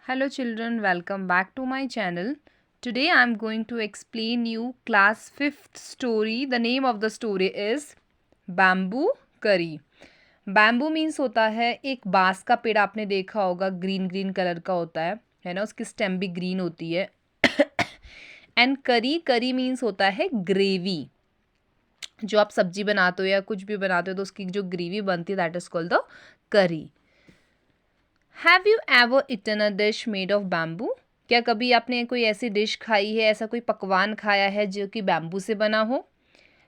Hello children, welcome back to my channel. Today I am going to explain you class 5th story. The name of the story is Bamboo Curry. Bamboo means होता है एक बांस का पेड़, आपने देखा होगा ग्रीन ग्रीन कलर का होता है ना, उसकी स्टेम भी ग्रीन होती है। एंड करी, करी मीन्स होता है ग्रेवी। जो आप सब्जी बनाते हो या कुछ भी बनाते हो तो उसकी जो ग्रेवी बनती है दैट इज कॉल्ड द करी। Have you ever eaten a dish made of bamboo? क्या कभी आपने कोई ऐसी डिश खाई है, ऐसा कोई पकवान खाया है जो कि बैम्बू से बना हो?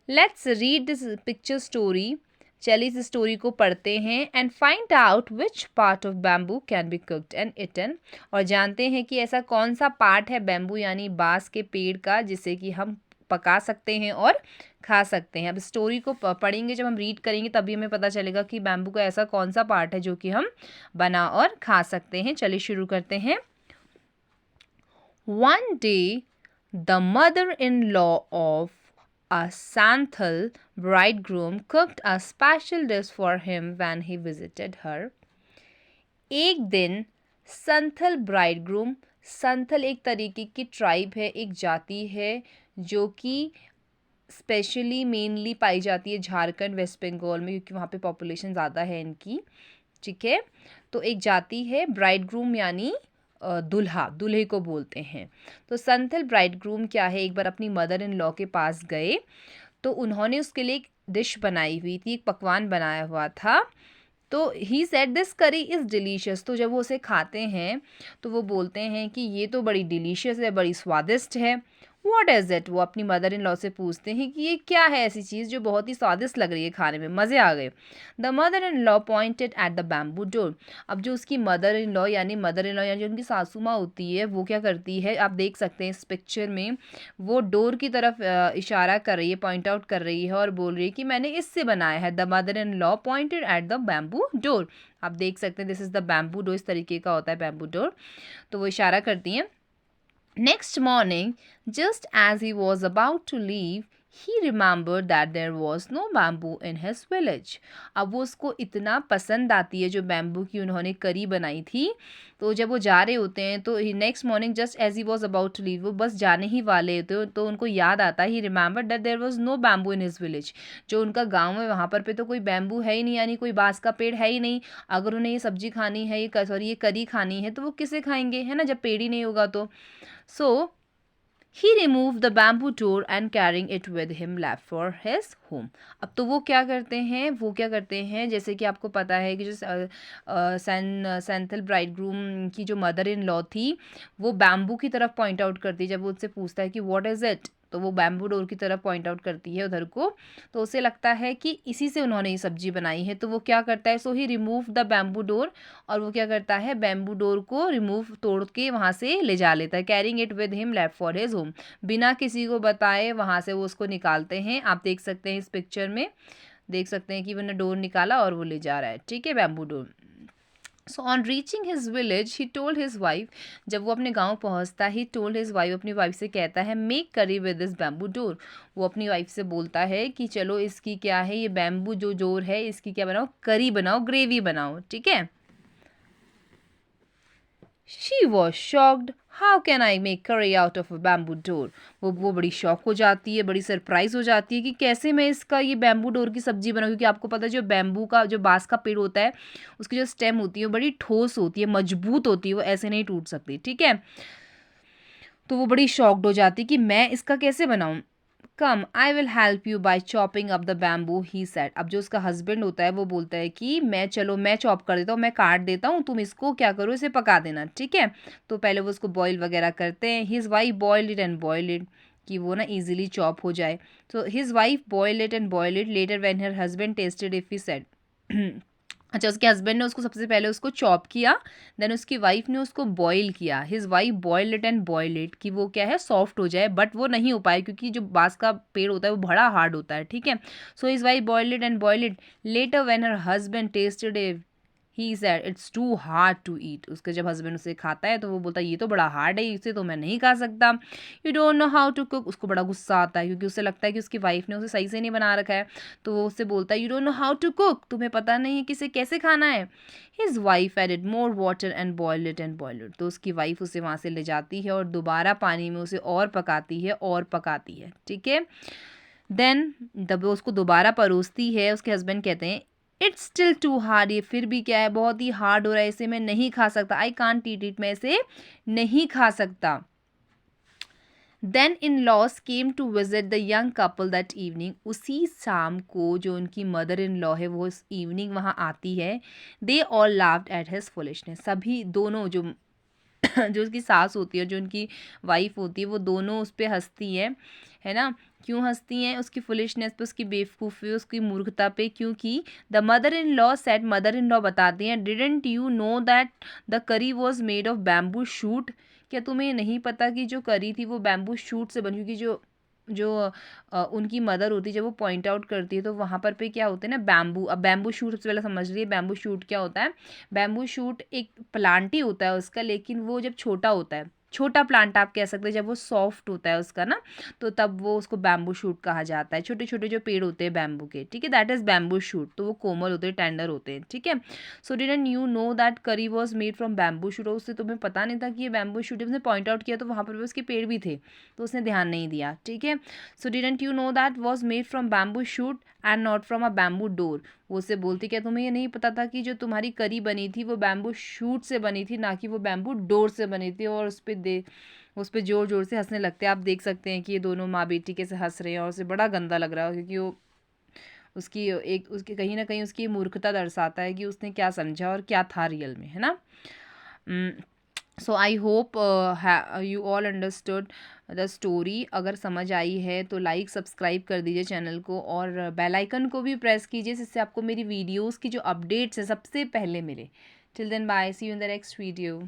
Let's read this picture story. चलिए इस स्टोरी को पढ़ते हैं and find out which part of bamboo can be cooked and eaten, और जानते हैं कि ऐसा कौन सा पार्ट है बैम्बू यानी बांस के पेड़ का जिसे कि हम पका सकते हैं और खा सकते हैं। अब स्टोरी को पढ़ेंगे, जब हम रीड करेंगे तभी हमें पता चलेगा कि बैम्बू का ऐसा कौन सा पार्ट है जो कि हम बना और खा सकते हैं। चलिए शुरू करते हैं। One day the mother in law of a Santhal bridegroom cooked a special dish for him when he visited her. एक दिन संथल ब्राइडग्रूम, संथल एक तरीके की ट्राइब है, एक जाति है जो कि स्पेशली मेनली पाई जाती है झारखंड वेस्ट बंगाल में, क्योंकि वहाँ पे पॉपुलेशन ज़्यादा है इनकी। ठीक है, तो एक जाति है ब्राइडग्रूम यानी दुल्हा, दूल्हे को बोलते हैं। तो संथल ब्राइडग्रूम क्या है, एक बार अपनी मदर इन लॉ के पास गए तो उन्होंने उसके लिए एक डिश बनाई हुई थी, एक पकवान बनाया हुआ था। तो ही सेड दिस करी इज़ डिलीशियस। तो जब वो उसे खाते हैं तो वो बोलते हैं कि ये तो बड़ी डिलीशियस है, बड़ी स्वादिष्ट है। What is it? वो अपनी मदर इन लॉ से पूछते हैं कि ये क्या है ऐसी चीज़ जो बहुत ही स्वादिष्ट लग रही है, खाने में मज़े आ गए। The mother in law pointed at the bamboo door. अब जो उसकी मदर इन लॉ यानी जो उनकी सासू माँ होती है वो क्या करती है, आप देख सकते हैं इस पिक्चर में, वो डोर की तरफ इशारा कर रही है, पॉइंट आउट कर रही है और बोल रही है कि मैंने इससे बनाया है। The mother in law pointed at the bamboo door. आप देख सकते हैं this is the bamboo door, इस तरीके का होता है बैम्बू डोर। तो वो इशारा करती हैं। Next morning, just as he was about to leave, he remembered that there was no bamboo in his village. अब वो उसको इतना पसंद आती है जो बैम्बू की उन्होंने करी बनाई थी। तो जब वो जा रहे होते हैं तो next morning just as he was about to leave, वो बस जाने ही वाले होते तो उनको याद आता है, he remembered that there was no bamboo in his village. जो उनका गांव है वहाँ पर पे तो कोई बैम्बू है ही नहीं, यानी कोई बांस का पेड़ है ही नहीं। अगर उन्हें ये सब्जी खानी है, ये सॉरी ये करी खानी है तो वो किसे खाएंगे, है ना, जब पेड़ ही नहीं होगा तो। So he removed the bamboo door and carrying it with him left for his home. अब तो वो क्या करते हैं जैसे कि आपको पता है कि जो सैंथल ब्राइडग्रूम की जो मदर इन लॉ थी वो बैम्बू की तरफ पॉइंट आउट करती है। जब वो उससे पूछता है कि व्हाट इज़ इट, तो वो बैम्बू डोर की तरफ पॉइंट आउट करती है उधर को। तो उसे लगता है कि इसी से उन्होंने ये सब्जी बनाई है, तो वो क्या करता है, सो ही रिमूव द बैम्बू डोर, और वो क्या करता है बैम्बू डोर को रिमूव तोड़ के वहाँ से ले जा लेता है। Carrying it with him left for his home, बिना किसी को बताए वहाँ से वो उसको निकालते हैं। आप देख सकते हैं इस पिक्चर में, देख सकते हैं कि मैंने डोर निकाला और वो ले जा रहा है, ठीक है, bamboo door. So on reaching his village he told his wife, जब वो अपने गांव पहुंचता ही टोल्ड हिज वाइफ, अपनी वाइफ से कहता है मेक करी विद दिस बैम्बू डोर। वो अपनी वाइफ से बोलता है कि चलो इसकी क्या है, ये बैम्बू जो डोर है इसकी क्या बनाओ, करी बनाओ, ग्रेवी बनाओ, ठीक है। She was shocked. How can I make curry out of a bamboo door? वो बड़ी शॉक हो जाती है, बड़ी सरप्राइज हो जाती है कि कैसे मैं इसका ये बैम्बू डोर की सब्जी बनाऊँ, क्योंकि आपको पता है जो बैम्बू का जो बांस का पेड़ होता है उसकी जो स्टेम होती है वो बड़ी ठोस होती है, मजबूत होती है, वो ऐसे नहीं टूट सकती, ठीक है। तो वो बड़ी शॉक्ड हो जाती है कि मैं इसका कैसे बनाऊँ। Come I will help you by chopping up the bamboo, he said. अब जो उसका हस्बैंड होता है वो बोलता है कि मैं चॉप कर देता हूँ, मैं काट देता हूँ, तुम इसको क्या करो, इसे पका देना, ठीक है। तो पहले वो उसको बॉईल वगैरह करते हैं। His wife boiled it and boiled it, कि वो ना इजीली चॉप हो जाए। तो his wife boiled it and boiled it later when her husband tested if he said. अच्छा, उसके हस्बैंड ने उसको सबसे पहले उसको चॉप किया, देन उसकी वाइफ ने उसको बॉईल किया। His wife boiled it and boiled it, कि वो क्या है सॉफ्ट हो जाए, बट वो नहीं हो पाए क्योंकि जो बांस का पेड़ होता है वो बड़ा हार्ड होता है, ठीक है। So his wife boiled it and boiled it later when her husband tasted it, he said it's too hard to eat. उसके जब हस्बैंड उसे खाता है तो वो बोलता है ये तो बड़ा हार्ड है, इसे तो मैं नहीं खा सकता। You don't know how to cook. उसको बड़ा गुस्सा आता है क्योंकि उसे लगता है कि उसकी वाइफ ने उसे सही से नहीं बना रखा है। तो वो उससे बोलता है you don't know how to cook, तुम्हें पता नहीं है कि इसे कैसे खाना है। His wife added more water and boiled it and boiled it. तो उसकी वाइफ उसे वहाँ से ले जाती है और दोबारा पानी में उसे और पकाती है और पकाती है, ठीक है। देन जब वो उसको दोबारा परोसती है, उसके हस्बैंड कहते हैं इट्स स्टिल टू हार्ड, ये फिर भी क्या है, बहुत ही हार्ड हो रहा है, इसे मैं नहीं खा सकता, आई कांट ईट इट, मैं इसे नहीं खा सकता। Then in laws came to visit the young couple that evening. उसी शाम को जो उनकी मदर इन लॉ है वो इस इवनिंग वहाँ आती है। They all laughed at his foolishness. सभी दोनों जो जो उसकी सास होती है, जो उनकी वाइफ होती है, वो दोनों उस पर हंसती है ना। क्यों हंसती हैं? उसकी फुलिशनेस पे, उसकी बेवकूफ़ी, उसकी मूर्खता पे। क्योंकि the mother in law said, mother in law बताती हैं, didn't you know that the करी was made of bamboo shoot. क्या तुम्हें नहीं पता कि जो करी थी वो बैम्बू शूट से बनी? क्योंकि जो जो उनकी मदर होती है, जब वो पॉइंट आउट करती है तो वहाँ पर पे क्या होते हैं ना, बैम्बू। अब बैम्बू शूट सबसे पहले समझ लीजिए बैम्बू शूट क्या होता है। बैम्बू शूट एक प्लांट ही होता है उसका, लेकिन वो जब छोटा होता है, छोटा प्लांट आप कह सकते हैं, जब वो सॉफ्ट होता है उसका ना, तो तब वो उसको बैम्बू शूट कहा जाता है। छोटे छोटे जो पेड़ होते हैं बैम्बू के, ठीक है, दैट इज़ बैम्बू शूट। तो वो कोमल होते हैं, टेंडर होते हैं, ठीक है। So didn't you know that करी was made from bamboo shoot. और उससे तुम्हें पता नहीं था कि ये बैम्बू शूट है। उसने पॉइंट आउट किया तो वहाँ पर भी उसके पेड़ भी थे, तो उसने ध्यान नहीं दिया, ठीक है। So didn't you know that was made from bamboo shoot and not from a bamboo door. वो उससे बोलती, क्या तुम्हें ये नहीं पता था कि जो तुम्हारी करी बनी थी वो बैम्बू शूट से बनी थी, ना कि वो बैम्बू डोर से बनी थी। और उस पर जोर जोर से हंसने लगते हैं। आप देख सकते हैं कि ये दोनों माँ बेटी कैसे हंस रहे हैं, और उसे बड़ा गंदा लग रहा है क्योंकि वो उसकी एक उसकी कहीं ना कहीं उसकी मूर्खता दर्शाता है कि उसने क्या समझा और क्या था रियल में, है ना। So I hope you all understood the story. अगर समझ आई है तो लाइक सब्सक्राइब कर दीजिए चैनल को, और बेल आइकन को भी प्रेस कीजिए, जिससे आपको मेरी वीडियोस की जो अपडेट्स है सबसे पहले मिले। Till then bye, see you in the next video.